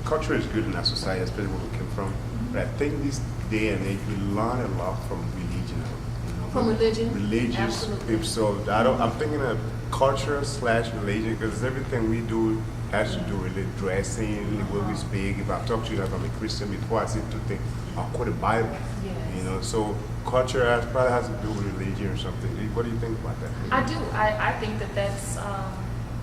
culture is good in our society, especially where we came from. But I think this day and age, we learn a lot from religion. From religion? Religious. Absolutely. So I'm thinking of culture / religion, because everything we do has to do with it, dressing, the way we speak. If I talk to you like I'm a Christian before, I say two things. I'll quote the Bible. Yes. So culture probably has to do with religion or something. What do you think about that? I do. I think that's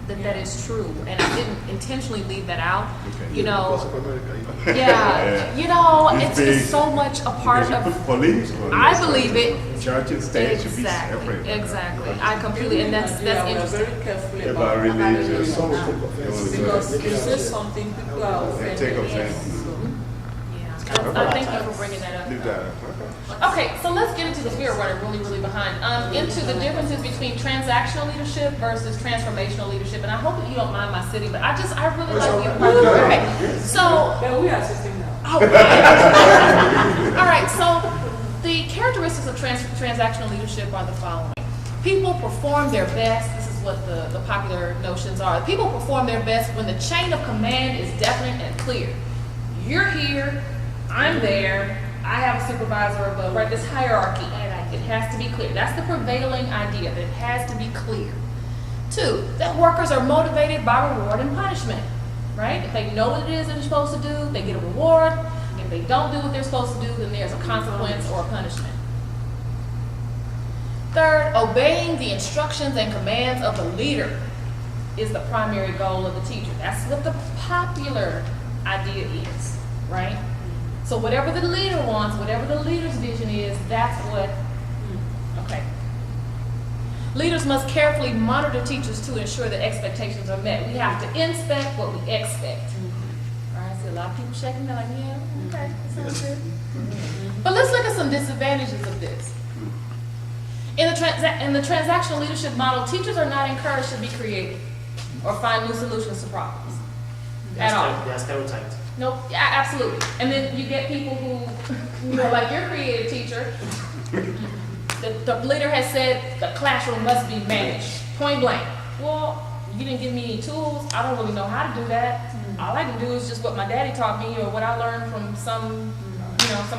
that is true, and I didn't intentionally leave that out. Okay. You know, Because of America, yeah. You know, it's so much a part of. Police. I believe it. Church and state should be separate. Exactly. I completely, and that's interesting. Very careful About religion. because if you say something, people are offended. Take offense. Yeah. I thank you for bringing that up. Leave that up. Okay, so let's get into this. We are running really behind. Into the differences between transactional leadership versus transformational leadership. And I hope that you don't mind my sitting, but I really like you. Okay, so. But we are sitting now. All right. All right, so the characteristics of transactional leadership are the following. People perform their best. This is what the popular notions are. People perform their best when the chain of command is definite and clear. You're here, I'm there, I have a supervisor above, right? This hierarchy, and it has to be clear. That's the prevailing idea, that it has to be clear. 2, that workers are motivated by reward and punishment, right? If they know what it is they're supposed to do, they get a reward. If they don't do what they're supposed to do, then there's a consequence or a punishment. 3rd, obeying the instructions and commands of the leader is the primary goal of the teacher. That's what the popular idea is, right? So whatever the leader wants, whatever the leader's vision is, that's what, okay. Leaders must carefully monitor teachers to ensure that expectations are met. We have to inspect what we expect. All right, I see a lot of people shaking, they're like, yeah, okay, that sounds good. But let's look at some disadvantages of this. In the transactional leadership model, teachers are not encouraged to be creative or find new solutions to problems at all. They're stereotyped. Nope, yeah, absolutely. And then you get people who, like your creative teacher, the leader has said the classroom must be managed, point blank. Well, you didn't give me any tools. I don't really know how to do that. All I can do is just what my daddy taught me or what I learned from some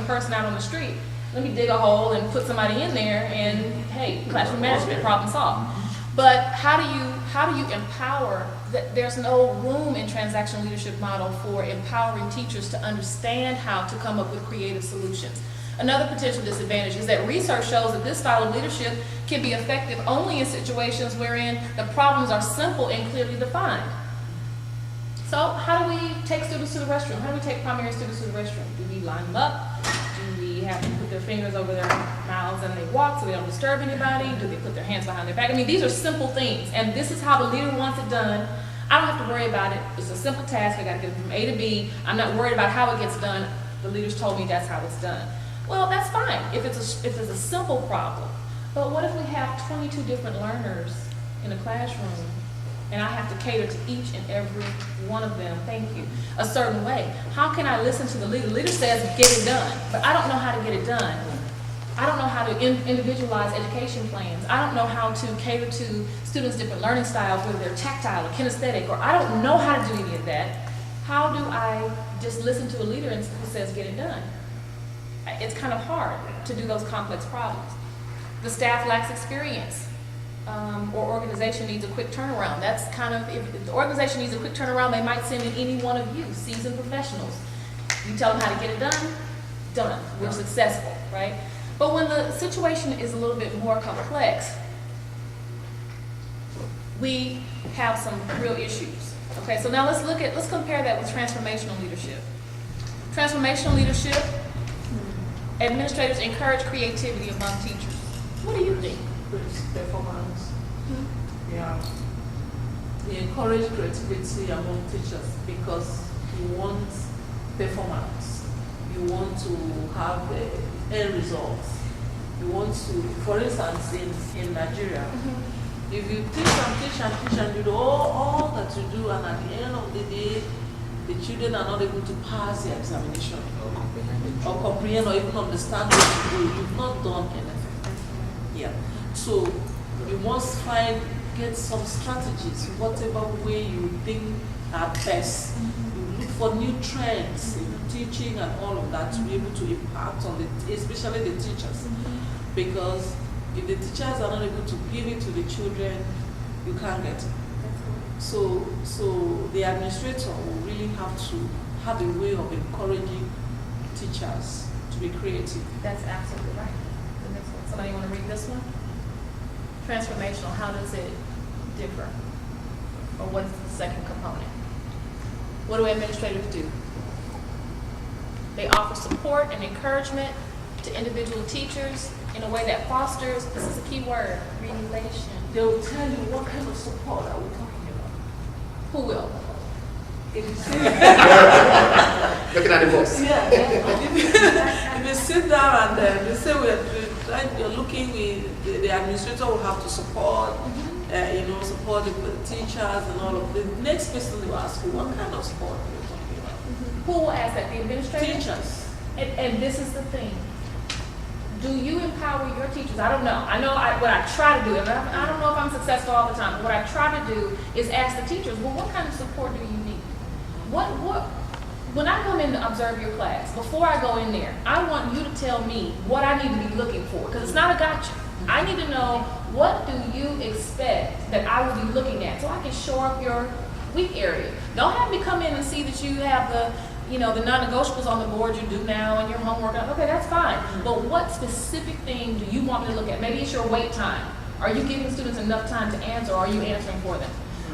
person out on the street. Let me dig a hole and put somebody in there and, hey, classroom management, problem solved. But how do you empower? There's no room in transactional leadership model for empowering teachers to understand how to come up with creative solutions. Another potential disadvantage is that research shows that this style of leadership can be effective only in situations wherein the problems are simple and clearly defined. So how do we take students to the restroom? How do we take primary students to the restroom? Do we line them up? Do we have them put their fingers over their mouths and they walk so they don't disturb anybody? Do they put their hands behind their back? I mean, these are simple things, and this is how the leader wants it done. I don't have to worry about it. It's a simple task. I got to get it from A to B. I'm not worried about how it gets done. The leaders told me that's how it's done. Well, that's fine if it's a simple problem. But what if we have 22 different learners in a classroom, and I have to cater to each and every one of them, thank you, a certain way? How can I listen to the leader? The leader says, get it done, but I don't know how to get it done. I don't know how to individualize education plans. I don't know how to cater to students' different learning styles, whether they're tactile or kinesthetic, or I don't know how to do any of that. How do I just listen to a leader who says, get it done? It's kind of hard to do those complex problems. The staff lacks experience. Or organization needs a quick turnaround. That's kind of, if the organization needs a quick turnaround, they might send in any one of you, seasoned professionals. You tell them how to get it done. We're successful, right? But when the situation is a little bit more complex, we have some real issues. Okay, so now let's compare that with transformational leadership. Transformational leadership, administrators encourage creativity among teachers. What do you think? Performance. Yeah. We encourage creativity among teachers because you want performance. You want to have end results. You want to, for instance, in Nigeria, if you teach and you do all that you do, and at the end of the day, the children are not able to pass the examination or comprehend or even understand what you do, you've not done anything. Yeah. So you must get some strategies, whatever way you think are best. You look for new trends in teaching and all of that to be able to impact on the, especially the teachers. Because if the teachers are not able to give it to the children, you can't get it. So the administrator will really have to have a way of encouraging teachers to be creative. That's absolutely right. The next one. Somebody want to read this one? Transformational, how does it differ? Or what is the second component? What do administrators do? They offer support and encouragement to individual teachers in a way that fosters, this is a key word, relation. They will tell you what kind of support are we talking about. Who will? Looking at the boss. Yeah. If you sit down and they say you're looking, the administrator will have to support, support the teachers and all of the next person they will ask you, what kind of support are you talking about? Who will ask that? The administrator? Teachers. And this is the thing. Do you empower your teachers? I don't know. I know what I try to do, and I don't know if I'm successful all the time, but what I try to do is ask the teachers, well, what kind of support do you need? When I come in to observe your class, before I go in there, I want you to tell me what I need to be looking for, because it's not a gotcha. I need to know, what do you expect that I will be looking at so I can shore up your weak area. Don't have me come in and see that you have the non-negotiables on the board you do now and your homework. Okay, that's fine. But what specific thing do you want me to look at? Maybe it's your wait time. Are you giving students enough time to answer, or are you answering for them?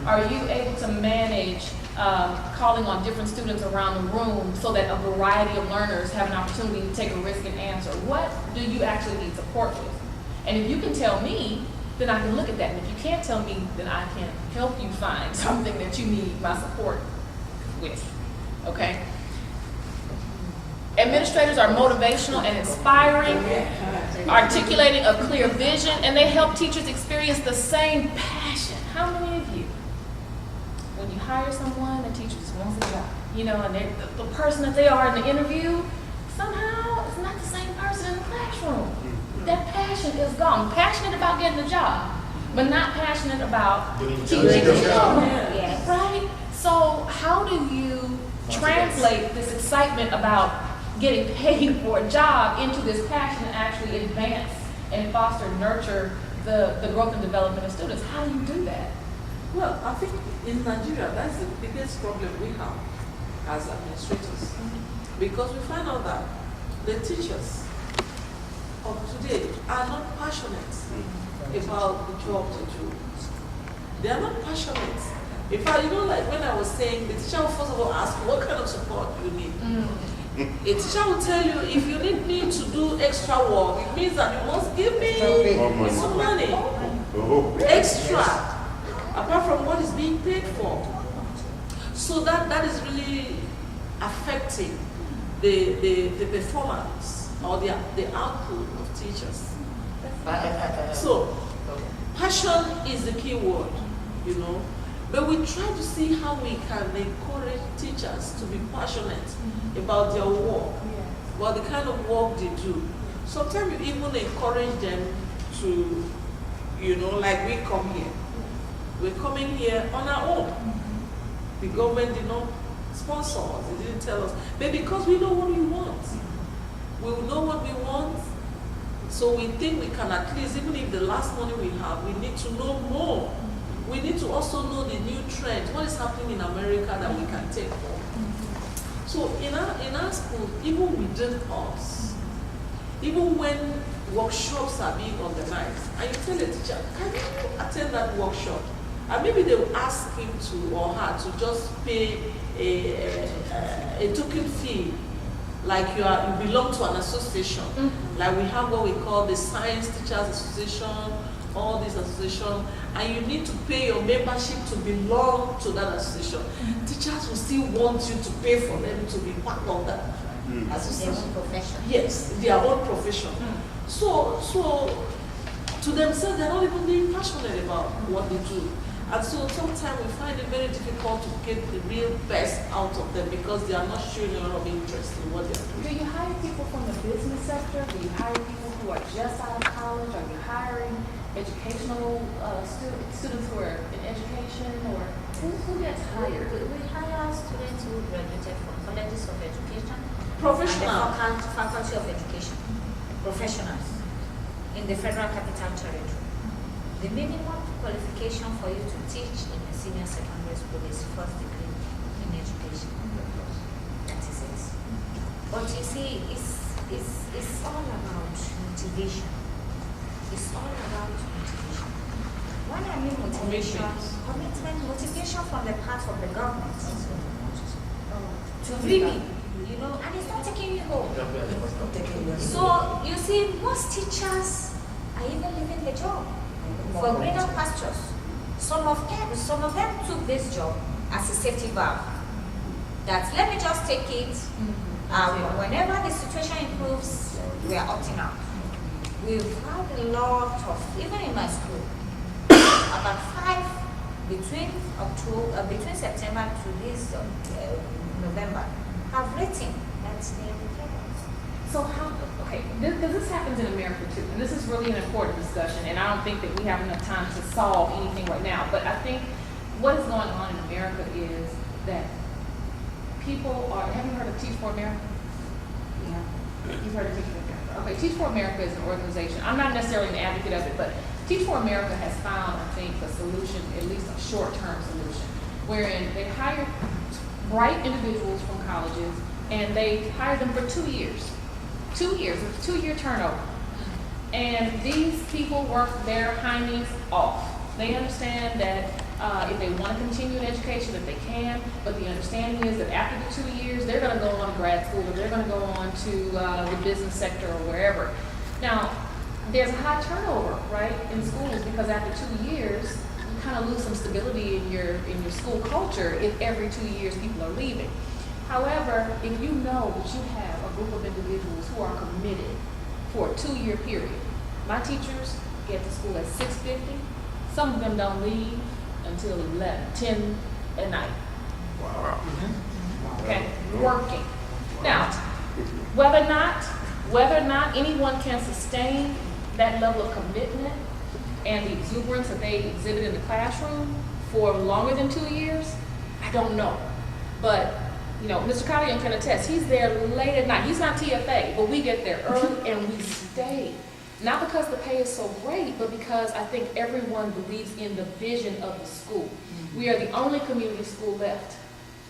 Are you able to manage calling on different students around the room so that a variety of learners have an opportunity to take a risk and answer? What do you actually need support with? And if you can tell me, then I can look at that. And if you can't tell me, then I can help you find something that you need my support with, okay? Administrators are motivational and inspiring, articulating a clear vision, and they help teachers experience the same passion. How many of you, when you hire someone, the teacher just wants a job, and the person that they are in the interview, somehow it's not the same person in the classroom. That passion is gone. Passionate about getting the job, but not passionate about teaching the job. Yeah. Right? So how do you translate this excitement about getting paid for a job into this passion to actually advance and foster and nurture the growth and development of students? How do you do that? Well, I think in Nigeria, that's the biggest problem we have as administrators. Because we find out that the teachers of today are not passionate about the job to do. They are not passionate. In fact, like when I was saying, the teacher will first of all ask, what kind of support do you need? A teacher will tell you, if you need me to do extra work, it means that you must give me some money. Extra, apart from what is being paid for. So that is really affecting the performance or the output of teachers. So, passion is the key word, But we try to see how we can encourage teachers to be passionate about their work, about the kind of work they do. Sometimes you even encourage them to, like we come here. We're coming here on our own. The government did not sponsor us, they didn't tell us. But because we know what we want, we know what we want, so we think we can at least, even if the last money we have, we need to know more. We need to also know the new trends, what is happening in America that we can take on. So in our school, even within us, even when workshops are being organized, and you tell a teacher, can you attend that workshop? And maybe they will ask him to or her to just pay a token fee, like you belong to an association. Like we have what we call the Science Teachers Association, all these associations, and you need to pay your membership to belong to that association. Teachers will still want you to pay for them to be part of that association. Their own profession. Yes, their own profession. So to themselves, they're not even being passionate about what they do. And so sometimes we find it very difficult to get the real best out of them because they are not showing a lot of interest in what they are doing. Do you hire people from the business sector? Do you hire people who are just out of college? Are you hiring educational students who are in education, or who gets hired? We hire students who graduated from colleges of education, Professional. and the faculty of education, professionals in the Federal Capital Territory. The minimum qualification for you to teach in a senior secondary school is first degree in education. That is it. But you see, it's all about motivation. It's all about motivation. When I mean motivation, commitment, motivation from the part of the government to really, and it's not taking you home. So you see, most teachers are even leaving the job for greener pastures. Some of them took this job as a safety valve. That let me just take it. Whenever the situation improves, we are opting out. We've had a lot of, even in my school, about 5 between September to this November, have written that they are retired. So how, okay, because this happens in America too, and this is really an important discussion, and I don't think that we have enough time to solve anything right now, but I think what is going on in America is that people are, have you heard of Teach for America? Yeah. You've heard of Teach for America. Okay, Teach for America is an organization, I'm not necessarily an advocate of it, but Teach for America has found, I think, a solution, at least a short-term solution, wherein they hire bright individuals from colleges, and they hire them for 2 years. 2 years, it's a 2-year turnover. And these people work their hinds off. They understand that if they want to continue in education, that they can, but the understanding is that after the 2 years, they're going to go on to grad school, or they're going to go on to the business sector or wherever. Now, there's a high turnover, right, in schools, because after 2 years, you kind of lose some stability in your school culture if every 2 years people are leaving. However, if you know that you have a group of individuals who are committed for a 2-year period, my teachers get to school at 6:50. Some of them don't leave until 10 at night. Wow. Okay, working. Now, whether or not anyone can sustain that level of commitment and the exuberance that they exhibit in the classroom for longer than 2 years, I don't know. But Mr. Collier can attest, he's there late at night. He's not TFA, but we get there early and we stay. Not because the pay is so great, but because I think everyone believes in the vision of the school. We are the only community school left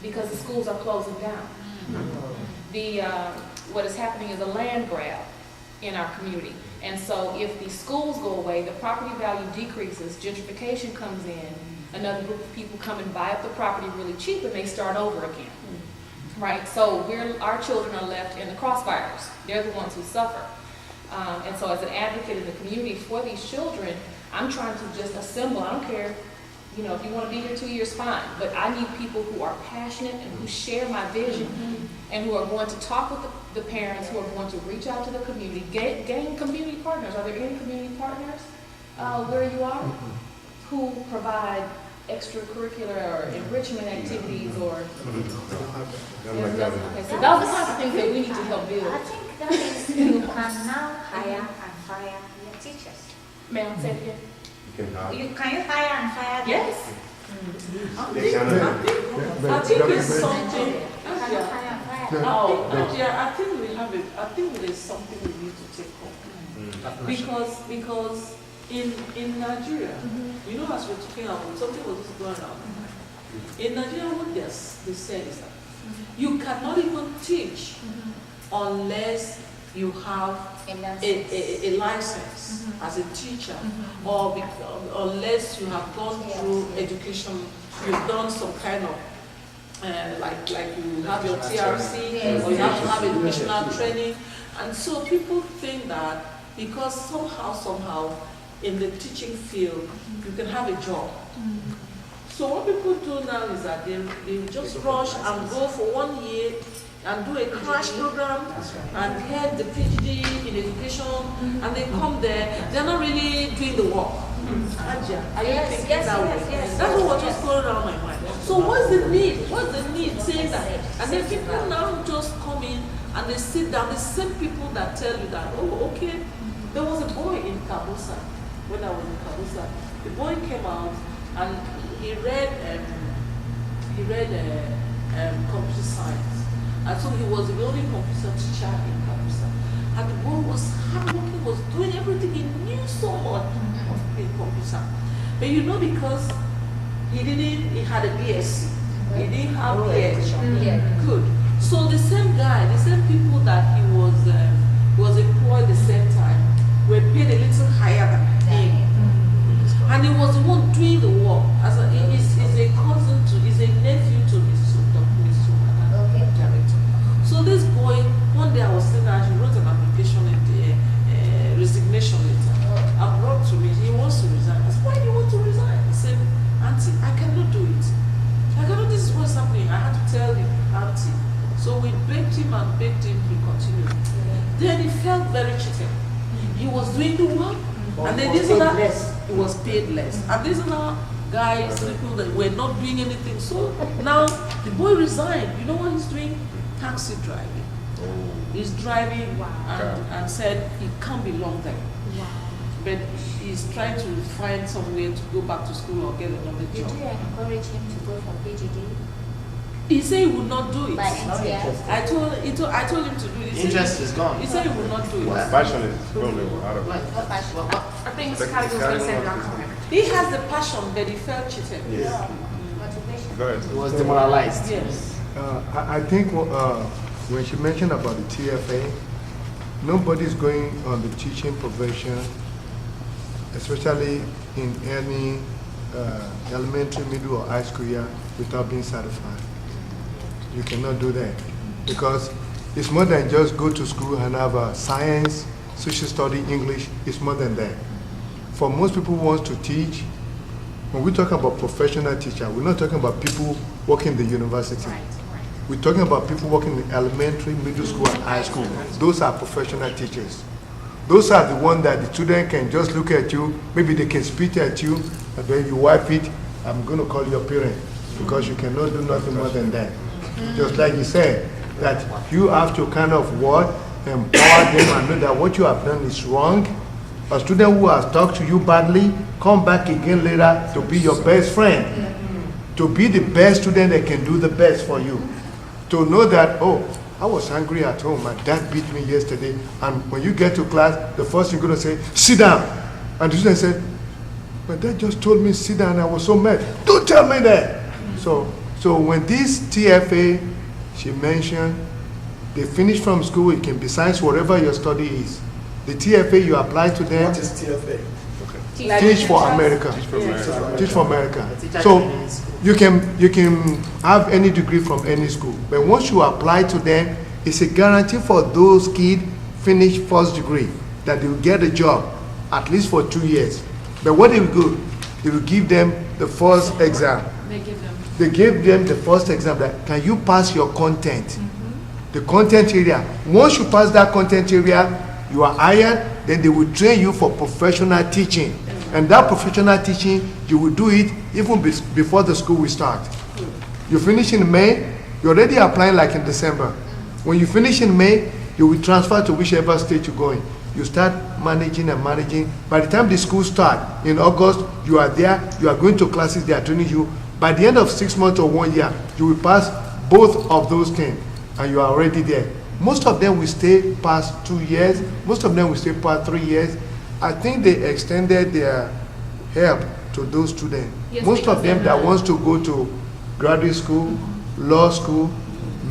because the schools are closing down. What is happening is a land grab in our community. And so if the schools go away, the property value decreases, gentrification comes in, another group of people come and buy up the property really cheap and they start over again. Right? So our children are left in the crossfires. They're the ones who suffer. And so as an advocate in the community for these children, I'm trying to just assemble. I don't care, if you want to be here 2 years, fine. But I need people who are passionate and who share my vision and who are going to talk with the parents, who are going to reach out to the community, gain community partners. Are there any community partners where you are who provide extracurricular or enrichment activities or okay, so those are the kinds of things that we need to help build. I think that is, you can now hire and fire your teachers. Ma'am, say it again. Can you hire and fire? Yes. I think it's something. Can you hire and fire? I think we have it. I think there is something we need to take on because in Nigeria, as we're talking about something was just going on. In Nigeria, what they said is that you cannot even teach unless you have a license as a teacher, or unless you have gone through education, you've done some kind of like you have your TRC, or you have to have educational training. And so people think that because somehow in the teaching field you can have a job. So what people do now is that they just rush and go for 1 year and do a crash program and get the PhD in education, and they come there, they're not really doing the work. Aja, are you Yes, thinking yes, that yes, way? yes, That's yes, what was yes. just going around my mind. So what's the need? What's the need saying that? And then people now just come in and they sit down. The same people that tell you that, oh, okay. There was a boy in Kabusa when I was in Kabusa. The boy came out and he read computer science. And so he was the only computer teacher in Kabusa. And the boy was hardworking, was doing everything. He knew so much of in computer. But you know, because he had a BSc. He didn't have PhD. Good. So the same guy, the same people that he was employed the same time, were paid a little higher than him. And he was the one doing the work. He's a cousin to, he's a nephew to Mrs. Director. So this boy, one day I was sitting there, he wrote an application in the resignation letter. I brought to me, he wants to resign. I said, why do you want to resign? He said, Auntie, I cannot do it. I cannot, this is what's happening. I had to tell him, Auntie. So we begged him and begged him, he continued. Then he felt very cheated. He was doing the work, and then this other, he was paid less. And these other guys, people that were not doing anything. So now the boy resigned. You know what he's doing? Taxi driving. He's driving and said he can't belong there. But he's trying to find somewhere to go back to school or get another job. Did you encourage him to go for PGD? He said he would not do it. By NTS? I told him to do it. Interest is gone. He said he would not do it. Passion is probably out of it. I think Mr. Carter was going to say that. He has the passion, but he felt cheated. Yes. Motivation. Go ahead. He was demoralized. Yes. I think when she mentioned about the TFA, nobody's going on the teaching profession, especially in any elementary, middle, or high school year, without being certified. You cannot do that because it's more than just go to school and have science, social study, English. It's more than that. For most people who want to teach, when we talk about professional teacher, we're not talking about people working in the university. We're talking about people working in elementary, middle school, and high school. Those are professional teachers. Those are the ones that the student can just look at you, maybe they can spit at you, and then you wipe it. I'm going to call your parent because you cannot do nothing more than that. Just like you said, that you have to kind of what? Empower them and know that what you have done is wrong. A student who has talked to you badly, come back again later to be your best friend. To be the best student that can do the best for you. To know that, oh, I was angry at home, my dad beat me yesterday, and when you get to class, the first thing you're going to say, sit down. And the student said, my dad just told me sit down, I was so mad. Don't tell me that. So when this TFA, she mentioned, they finish from school, it can be science, whatever your study is. The TFA, you apply to them. What is TFA? Teach for America. Teach for America. Teach for America. So you can have any degree from any school, but once you apply to them, it's a guarantee for those kids finish first degree that they will get a job at least for 2 years. But what they will do, they will give them the first exam. They give them the first exam that can you pass your content, the content area. Once you pass that content area, you are hired. Then they will train you for professional teaching. And that professional teaching, you will do it even before the school will start. You finish in May, you're already applying like in December. When you finish in May, you will transfer to whichever state you're going. You start managing and managing. By the time the school starts, in August, you are there, you are going to classes, they are training you. By the end of 6 months or 1 year, you will pass both of those things, and you are already there. Most of them will stay past 2 years. Most of them will stay past 3 years. I think they extended their help to those students. Yes, Most of them that because wants to go to graduate school, law school,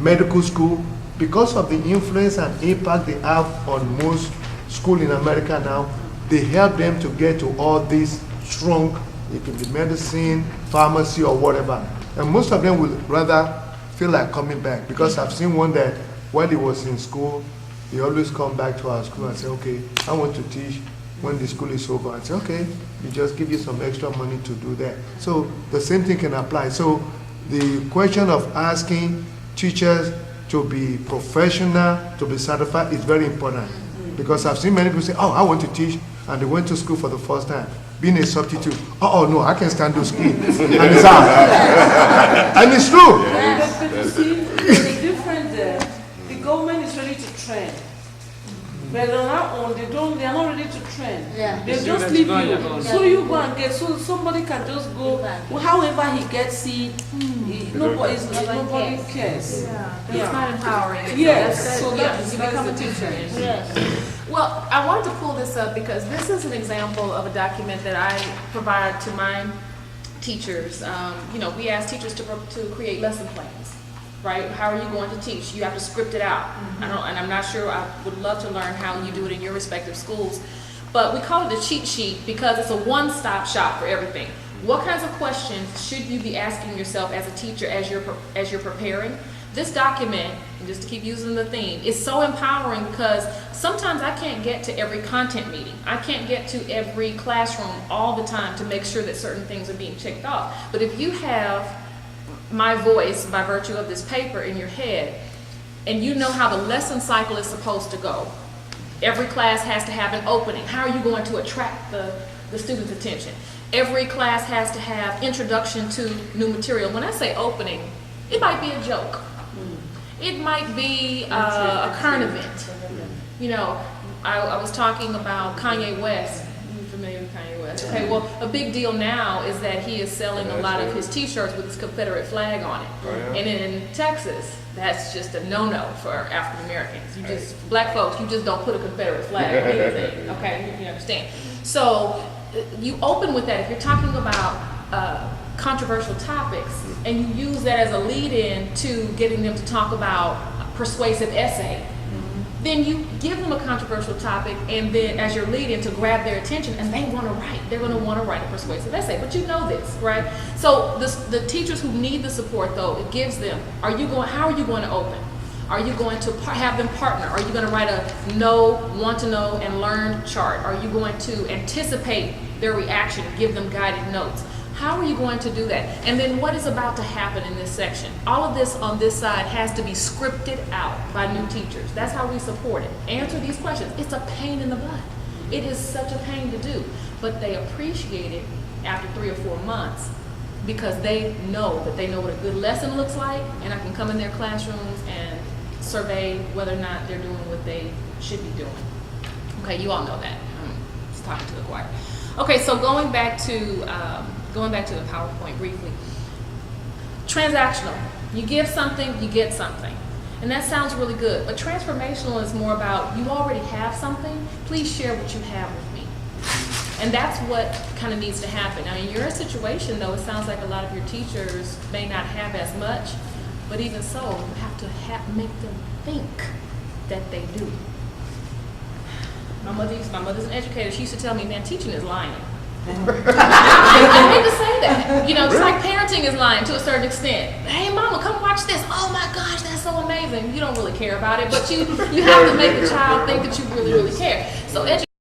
medical school, because of the influence and impact they have on most schools in America now, they help them to get to all these strong, it can be medicine, pharmacy, or whatever. And most of them will rather feel like coming back, because I've seen one that while he was in school, he always come back to our school and say, okay, I want to teach when the school is over. I say, okay, we just give you some extra money to do that. So the same thing can apply. So the question of asking teachers to be professional, to be certified is very important. Because I've seen many people say, oh, I want to teach, and they went to school for the first time. being a substitute. Oh no, I can't stand those kids. And it's out. And it's true. But you see, it's different there. The government is ready to train. But on our own, they are not ready to train. Yeah. They just leave you. So you go and get, so somebody can just go, however he gets it, nobody cares. It's not empowering. Yes. So So you become a teacher. Yes. Well, I wanted to pull this up because this is an example of a document that I provide to my teachers. We ask teachers to create lesson plans, right? How are you going to teach? You have to script it out. And I'm not sure, I would love to learn how you do it in your respective schools. But we call it a cheat sheet because it's a one-stop shop for everything. What kinds of questions should you be asking yourself as a teacher as you're preparing? This document, just to keep using the theme, is so empowering because sometimes I can't get to every content meeting. I can't get to every classroom all the time to make sure that certain things are being checked off. But if you have my voice by virtue of this paper in your head, and you know how the lesson cycle is supposed to go, every class has to have an opening. How are you going to attract the student's attention? Every class has to have introduction to new material. When I say opening, it might be a joke. It might be a current event. I was talking about Kanye West. Are you familiar with Kanye West? Okay, well, a big deal now is that he is selling a lot of his t-shirts with his Confederate flag on it. And in Texas, that's just a no-no for African Americans. Black folks, you just don't put a Confederate flag on anything. Okay, you understand. So you open with that. If you're talking about controversial topics and you use that as a lead-in to getting them to talk about a persuasive essay, then you give them a controversial topic and then as your lead-in to grab their attention, and they want to write. They're going to want to write a persuasive essay, but you know this, right? So the teachers who need the support, though, it gives them, how are you going to open? Are you going to have them partner? Are you going to write a want to know, and learn chart? Are you going to anticipate their reaction, give them guided notes? How are you going to do that? And then what is about to happen in this section? All of this on this side has to be scripted out by new teachers. That's how we support it. Answer these questions. It's a pain in the butt. It is such a pain to do, but they appreciate it after 3 or 4 months because they know what a good lesson looks like, and I can come in their classrooms and survey whether or not they're doing what they should be doing. Okay, you all know that. I'm just talking to the choir. Okay, so going back to the PowerPoint briefly. Transactional. You give something, you get something. And that sounds really good, but transformational is more about you already have something, please share what you have with me. And that's what kind of needs to happen. Now in your situation though, it sounds like a lot of your teachers may not have as much, but even so, you have to make them think that they do. My mother's an educator, she used to tell me, man, teaching is lying. I hate to say that. It's like parenting is lying to a certain extent. Hey, mama, come watch this. Oh my gosh, that's so amazing. You don't really care about it, but you have to make the child think that you really, really care. So